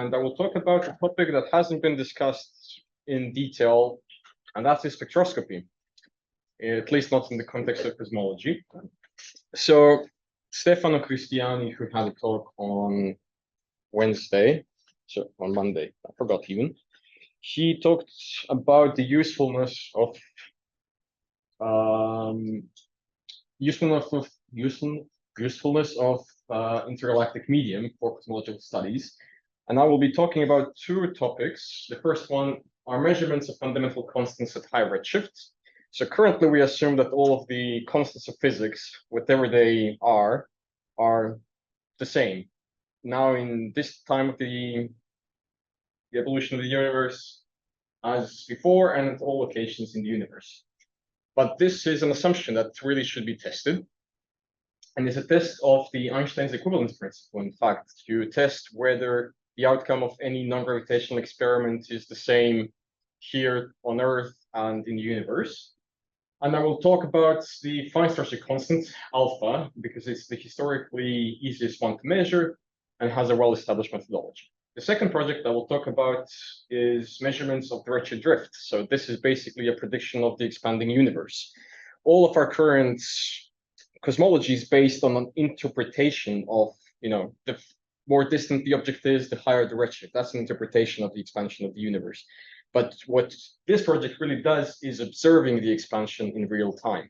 and I will talk about a topic that hasn't been discussed in detail, and that is spectroscopy, at least not in the context of cosmology. So Stefano Cristiani, who had a talk on Wednesday, so on Monday, I forgot even, he talked about the usefulness of intergalactic medium for cosmological studies. And I will be talking about two topics. The first one are measurements of fundamental constants at high redshift. So currently we assume that all of the constants of physics, whatever they are the same. Now in this time of the evolution of the universe as before and at all locations in the universe. But this is an assumption that really should be tested. And it's a test of the Einstein's equivalence principle. In fact, you test whether the outcome of any non-gravitational experiment is the same here on Earth and in the universe. And I will talk about the Fine-Structure constant, alpha, because it's the historically easiest one to measure and has a well-established methodology. The second project I will talk about is measurements of the redshift drift. So this is basically a prediction of the expanding universe. All of our current cosmology is based on an interpretation of, the more distant the object is, the higher the redshift. That's an interpretation of the expansion of the universe. But what this project really does is observing the expansion in real time.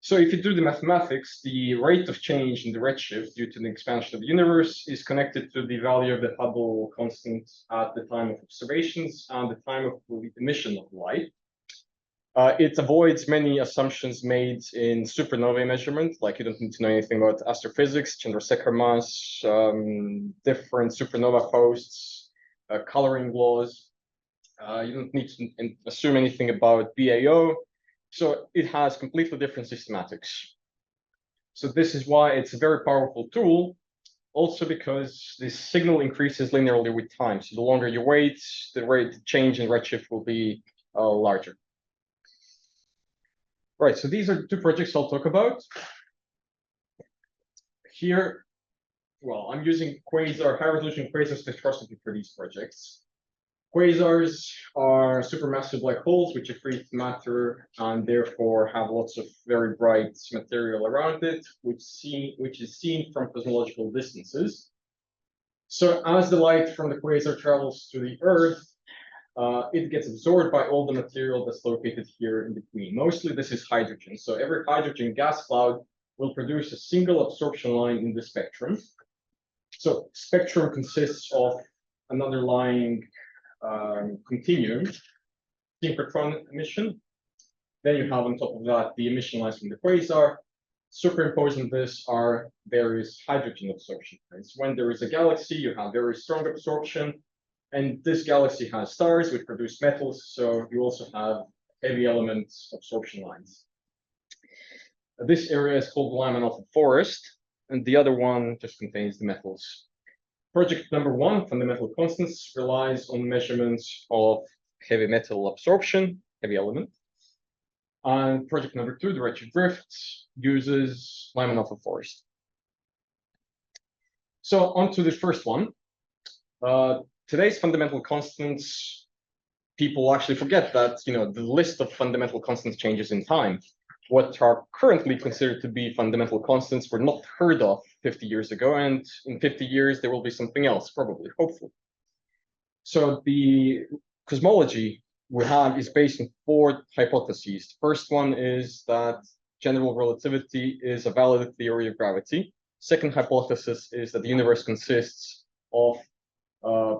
So if you do the mathematics, the rate of change in the redshift due to the expansion of the universe is connected to the value of the Hubble constant at the time of observations and the time of the emission of light. It avoids many assumptions made in supernovae measurement, like you don't need to know anything about astrophysics, Chandrasekhar mass, different supernova hosts, coloring laws. You don't need to assume anything about BAO. So it has completely different systematics. So this is why it's a very powerful tool, also because the signal increases linearly with time. So the longer you wait, the rate of change in redshift will be larger. Right, so these are the two projects I'll talk about. Here, well, I'm using high-resolution quasar spectroscopy for these projects. Quasars are supermassive black holes which accrete matter and therefore have lots of very bright material around it, which is seen from cosmological distances. So as the light from the quasar travels to the Earth, it gets absorbed by all the material that's located here in between. Mostly this is hydrogen. So every hydrogen gas cloud will produce a single absorption line in the spectrum. So spectrum consists of an underlying continuum, synchrotron emission. Then you have on top of that the emission lines from the quasar. Superimposed on this are various hydrogen absorption lines. When there is a galaxy, you have very strong absorption. And this galaxy has stars which produce metals, so you also have heavy element absorption lines. This area is called the Lyman alpha forest, and the other one just contains the metals. Project number one, fundamental constants, relies on measurements of heavy metal absorption, heavy element. And project number two, the redshift drift, uses Lyman alpha forest. So on to the first one. Today's fundamental constants, people actually forget that, the list of fundamental constants changes in time. What are currently considered to be fundamental constants were not heard of 50 years ago, and in 50 years there will be something else, probably, hopefully. So the cosmology we have is based on four hypotheses. The first one is that general relativity is a valid theory of gravity. Second hypothesis is that the universe consists of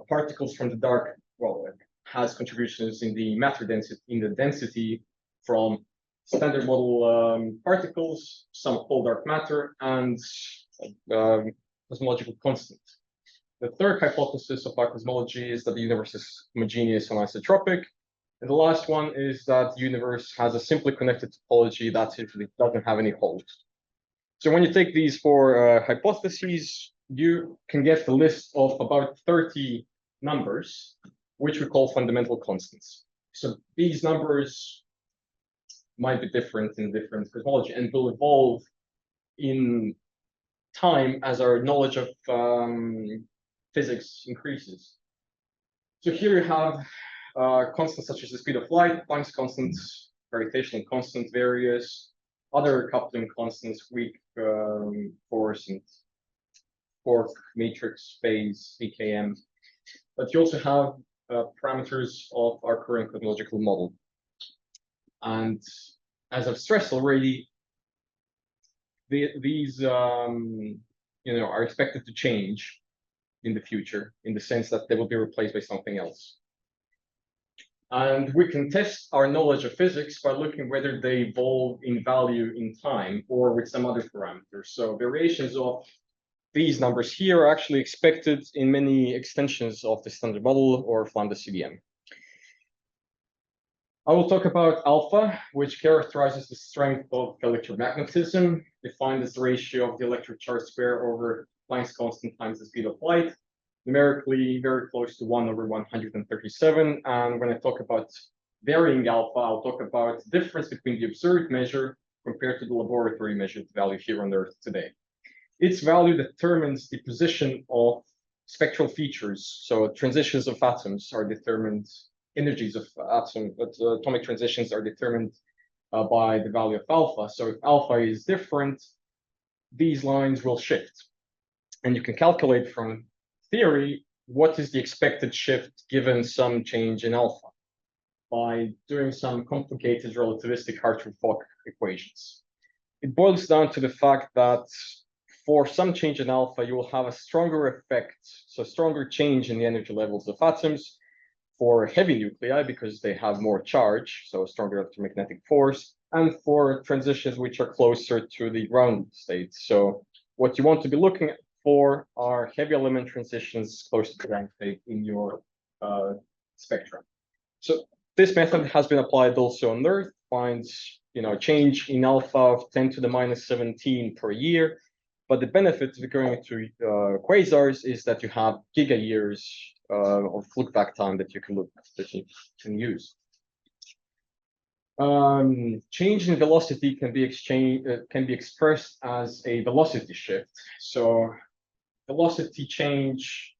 particles from the dark, it has contributions in the matter density, density from standard model particles, some whole dark matter, and cosmological constant. The third hypothesis of our cosmology is that the universe is homogeneous and isotropic. And the last one is that the universe has a simply connected topology that usually doesn't have any holes. So when you take these four hypotheses, you can get the list of about 30 numbers, which we call fundamental constants. So these numbers might be different in different cosmology and will evolve in time as our knowledge of physics increases. So here you have constants such as the speed of light, Planck's constant, gravitational constant, various other coupling constants, weak force and quark matrix phase, VKM. But you also have parameters of our current cosmological model. And as I've stressed already, these are expected to change in the future, in the sense that they will be replaced by something else. And we can test our knowledge of physics by looking whether they evolve in value in time or with some other parameters. So variations of these numbers here are actually expected in many extensions of the standard model or lambda CDM. I will talk about alpha, which characterizes the strength of electromagnetism, defined as the ratio of the electric charge square over Planck's constant times the speed of light, numerically very close to 1/137. And when I talk about varying alpha, I'll talk about the difference between the observed measure compared to the laboratory measured value here on Earth today. Its value determines the position of spectral features. So transitions of atoms are determined, energies of atomic transitions are determined by the value of alpha. So if alpha is different, these lines will shift. And you can calculate from theory what is the expected shift given some change in alpha by doing some complicated relativistic Hartree-Fock equations. It boils down to the fact that for some change in alpha, you will have a stronger effect, so stronger change in the energy levels of atoms for heavy nuclei because they have more charge, so a stronger electromagnetic force, and for transitions which are closer to the ground state. So what you want to be looking for are heavy element transitions close to the ground state in your spectrum. So this method has been applied also on Earth, finds change in alpha of 10 to the minus 17 per year. But the benefit of going to quasars is that you have giga years of look back time that you can use. Change in velocity can be expressed as a velocity shift. So velocity change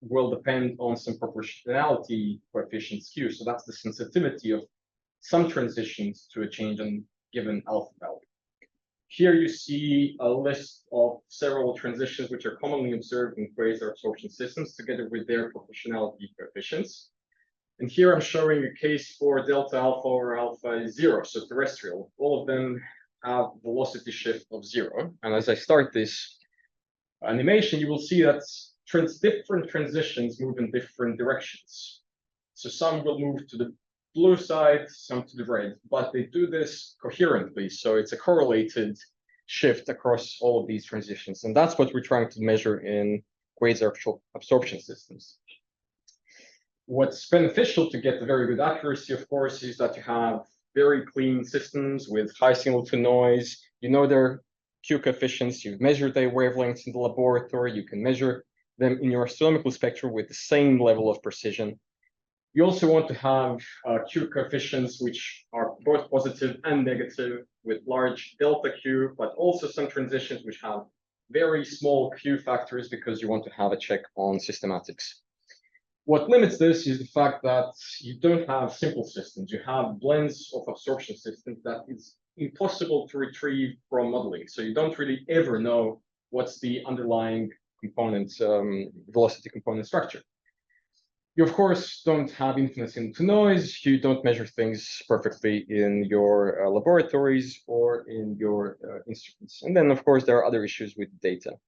will depend on some proportionality coefficients Q. So that's the sensitivity of some transitions to a change in given alpha value. Here you see a list of several transitions which are commonly observed in quasar absorption systems together with their proportionality coefficients. And here I'm showing a case for delta alpha or alpha is 0, so terrestrial. All of them have velocity shift of 0. And as I start this animation, you will see that different transitions move in different directions. So some will move to the blue side, some to the red, but they do this coherently. So it's a correlated shift across all of these transitions. And that's what we're trying to measure in quasar absorption systems. What's beneficial to get the very good accuracy, of course, is that you have very clean systems with high signal to noise. You know their Q coefficients, you've measured their wavelengths in the laboratory, you can measure them in your astronomical spectrum with the same level of precision. You also want to have Q coefficients which are both positive and negative with large delta Q, but also some transitions which have very small Q factors because you want to have a check on systematics. What limits this is the fact that you don't have simple systems. You have blends of absorption systems that is impossible to retrieve from modeling. So you don't really ever know what's the underlying component, velocity component structure. You, of course, don't have infinite signal to noise. You don't measure things perfectly in your laboratories or in your instruments. And then, of course, there are other issues with data.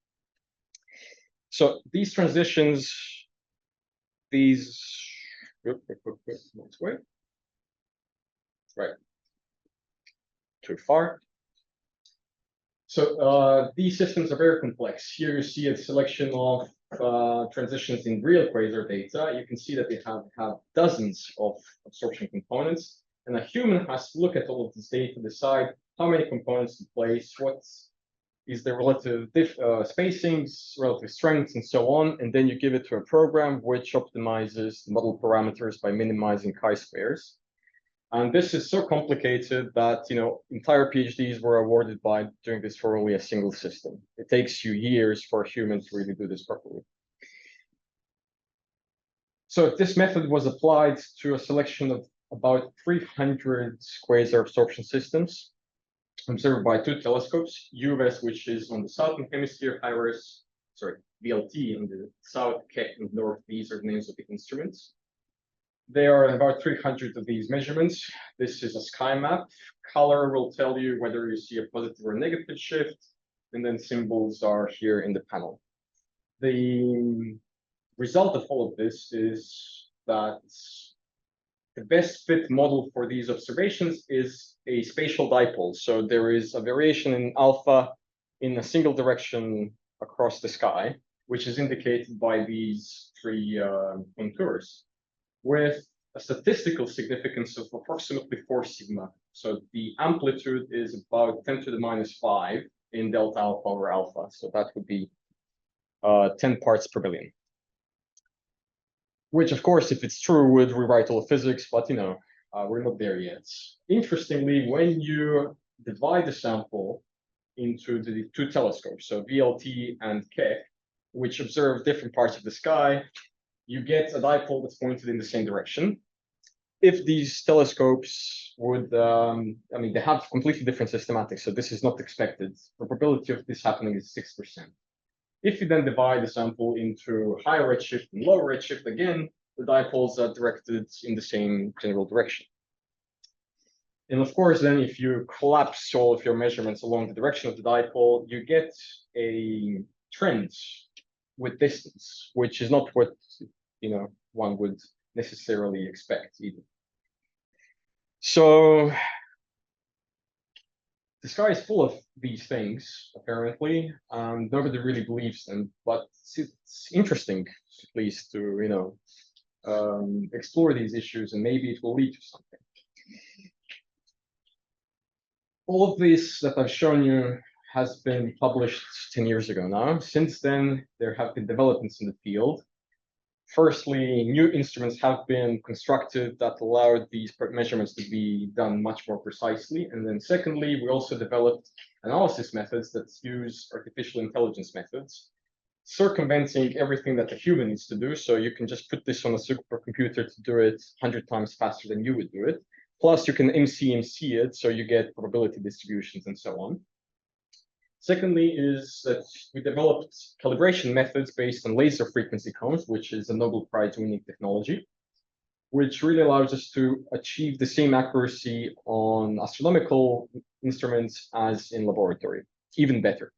So these transitions, right, too far. So these systems are very complex. Here you see a selection of transitions in real quasar data. You can see that they have dozens of absorption components, and a human has to look at all of this data, decide how many components to place, what is the relative spacings, relative strengths, and so on, and then you give it to a program which optimizes the model parameters by minimizing chi-squares. And this is so complicated that entire PhDs were awarded by doing this for only a single system. It takes you years for a human to really do this properly. So this method was applied to a selection of about 300 quasar absorption systems observed by two telescopes, UVS, which is on the southern hemisphere, IRIS, sorry, VLT on the south, Keck and north. These are the names of the instruments. There are about 300 of these measurements. This is a sky map. Color will tell you whether you see a positive or negative shift, and then symbols are here in the panel. The result of all of this is that the best fit model for these observations is a spatial dipole. So there is a variation in alpha in a single direction across the sky, which is indicated by these three contours, with a statistical significance of approximately 4 sigma. So the amplitude is about 10 to the minus 5 in delta alpha over alpha. So that would be 10 parts per billion. Which, of course, if it's true, would rewrite all of physics, but we're not there yet. Interestingly, when you divide the sample into the two telescopes, so VLT and Keck, which observe different parts of the sky, you get a dipole that's pointed in the same direction. If these telescopes would, they have completely different systematics, so this is not expected. The probability of this happening is 6%. If you then divide the sample into higher redshift and lower redshift, again, the dipoles are directed in the same general direction. And of course, then if you collapse all of your measurements along the direction of the dipole, you get a trend with distance, which is not what one would necessarily expect either. So the sky is full of these things, apparently. Nobody really believes them, but it's interesting, at least, to explore these issues, and maybe it will lead to something. All of this that I've shown you has been published 10 years ago now. Since then, there have been developments in the field. Firstly, new instruments have been constructed that allowed these measurements to be done much more precisely. And then secondly, we also developed analysis methods that use artificial intelligence methods, circumventing everything that a human needs to do. So you can just put this on a supercomputer to do it 100 times faster than you would do it. Plus, you can MC it, so you get probability distributions and so on. Secondly is that we developed calibration methods based on laser frequency cones, which is a Nobel Prize-winning technology, which really allows us to achieve the same accuracy on astronomical instruments as in laboratory, even better.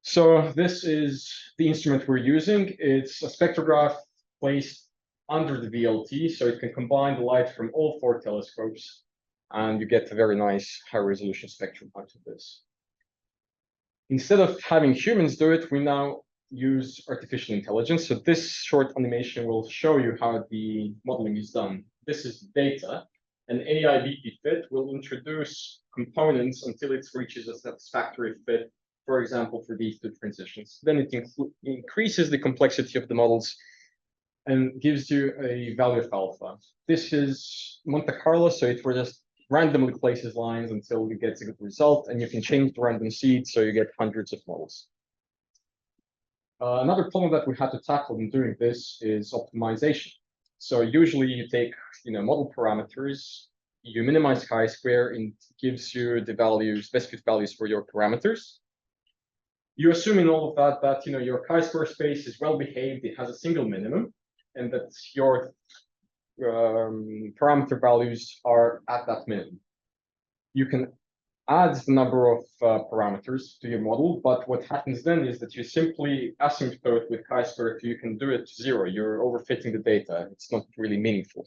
So this is the instrument we're using. It's a spectrograph placed under the VLT, so it can combine the light from all 4 telescopes, and you get a very nice high-resolution spectrum out of this. Instead of having humans do it, we now use artificial intelligence. So this short animation will show you how the modeling is done. This is data. An AI-BP fit will introduce components until it reaches a satisfactory fit, for example, for these 2 transitions. Then it increases the complexity of the models and gives you a value of alpha. This is Monte Carlo, so it will just randomly places lines until you get a good result, and you can change the random seed, so you get hundreds of models. Another problem that we had to tackle in doing this is optimization. So usually you take model parameters, you minimize chi-square, and it gives you the values, best fit values for your parameters. You assume in all of that your chi-square space is well behaved, it has a single minimum, and that your parameter values are at that minimum. You can add the number of parameters to your model, but what happens then is that you simply asymptote with chi-square. You can do it to 0. You're overfitting the data. It's not really meaningful.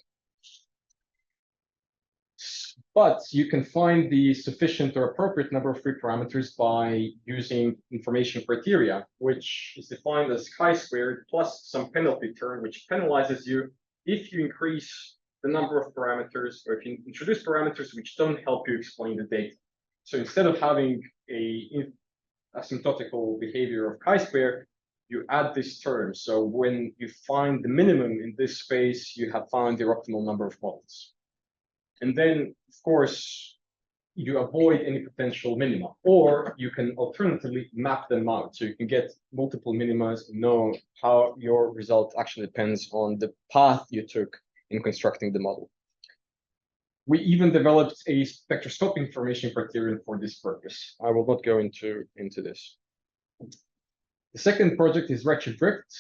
But you can find the sufficient or appropriate number of free parameters by using information criteria, which is defined as chi-squared plus some penalty term, which penalizes you if you increase the number of parameters, or if you introduce parameters which don't help you explain the data. So instead of having a asymptotical behavior of chi-square, you add this term. So when you find the minimum in this space, you have found your optimal number of models. And then, of course, you avoid any potential minima, or you can alternatively map them out. So you can get multiple minima, know how your result actually depends on the path you took in constructing the model. We even developed a spectroscopy information criterion for this purpose. I will not go into this. The second project is redshift drift.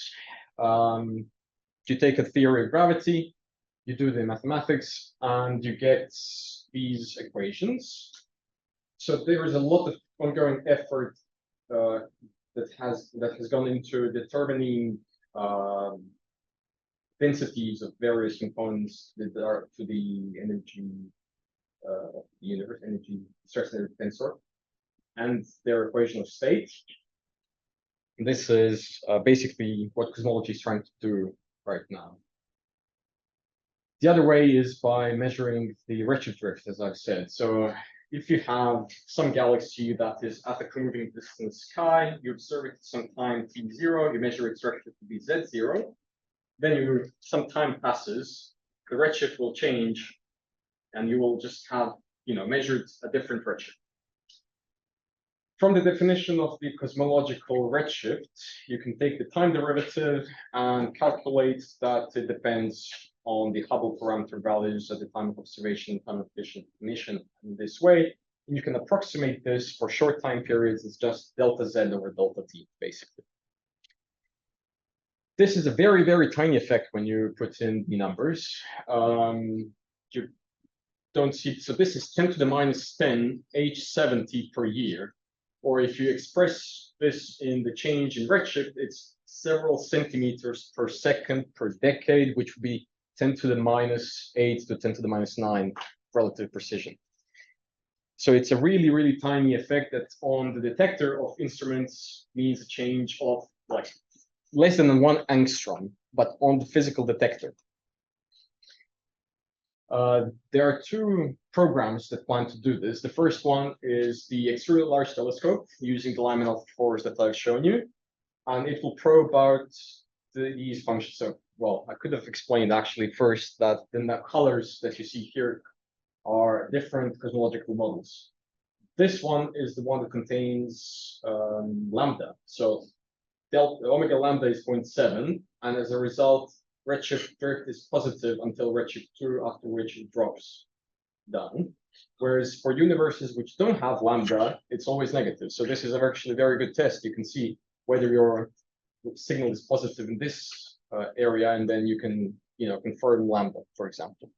You take a theory of gravity, you do the mathematics, and you get these equations. So there is a lot of ongoing effort that has gone into determining densities of various components that are to the energy of the universe, energy stress energy tensor, and their equation of state. This is basically what cosmology is trying to do right now. The other way is by measuring the redshift drift, as I've said. So if you have some galaxy that is at a moving distance chi, you observe it at some time t0, you measure its redshift to be z0, then some time passes, the redshift will change, and you will just have measured a different redshift. From the definition of the cosmological redshift, you can take the time derivative and calculate that it depends on the Hubble parameter values at the time of observation and time of definition in this way. And you can approximate this for short time periods. It's just delta z over delta t, basically. This is a very, very tiny effect when you put in the numbers. You don't see, so this is 10 to the minus 10 H70 per year. Or if you express this in the change in redshift, it's several centimeters per second per decade, which would be 10 to the minus 8 to 10 to the minus 9 relative precision. So it's a really, really tiny effect that on the detector of instruments means a change of like less than 1 angstrom, but on the physical detector. There are two programs that plan to do this. The first one is the Extremely Large Telescope using the Lyman alpha 4s that I've shown you. And it will probe out these functions. So, well, I could have explained actually first that the colors that you see here are different cosmological models. This one is the one that contains lambda. So delta, omega lambda is 0.7. And as a result, redshift drift is positive until redshift 2, after which it drops down. Whereas for universes which don't have lambda, it's always negative. So this is actually a very good test. You can see whether your signal is positive in this area, and then you can confirm lambda, for example.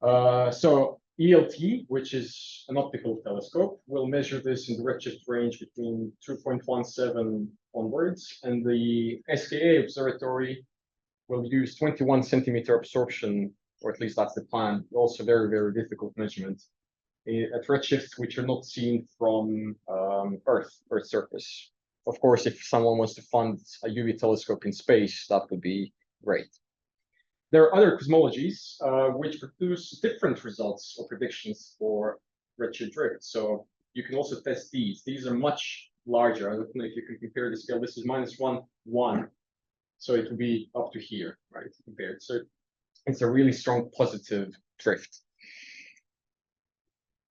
So ELT, which is an optical telescope, will measure this in the redshift range between 2.17 onwards, and the SKA observatory will use 21 centimeter absorption, or at least that's the plan. Also very, very difficult measurement at redshifts which are not seen from Earth's surface. Of course, if someone wants to fund a UV telescope in space, that would be great. There are other cosmologies which produce different results or predictions for redshift drift. So you can also test these. These are much larger. I don't know if you can compare the scale. This is -1, 1. So it will be up to here, right, compared. So it's a really strong positive drift.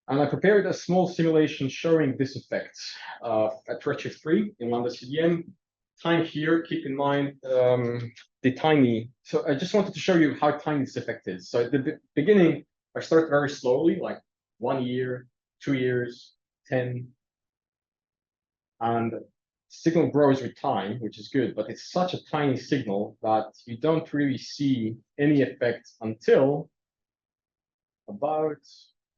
And I prepared a small simulation showing this effect at redshift 3 in lambda CDM. Time here, keep in mind the tiny. So I just wanted to show you how tiny this effect is. So at the beginning, I start very slowly, like 1 year, 2 years, 10. And signal grows with time, which is good, but it's such a tiny signal that you don't really see any effect until about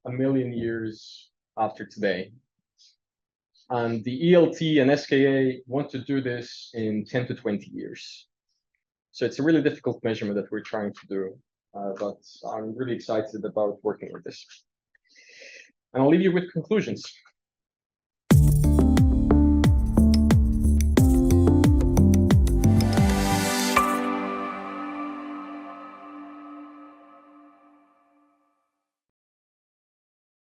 1 million years after today. And the ELT and SKA want to do this in 10 to 20 years. So it's a really difficult measurement that we're trying to do, but I'm really excited about working with this. And I'll leave you with conclusions.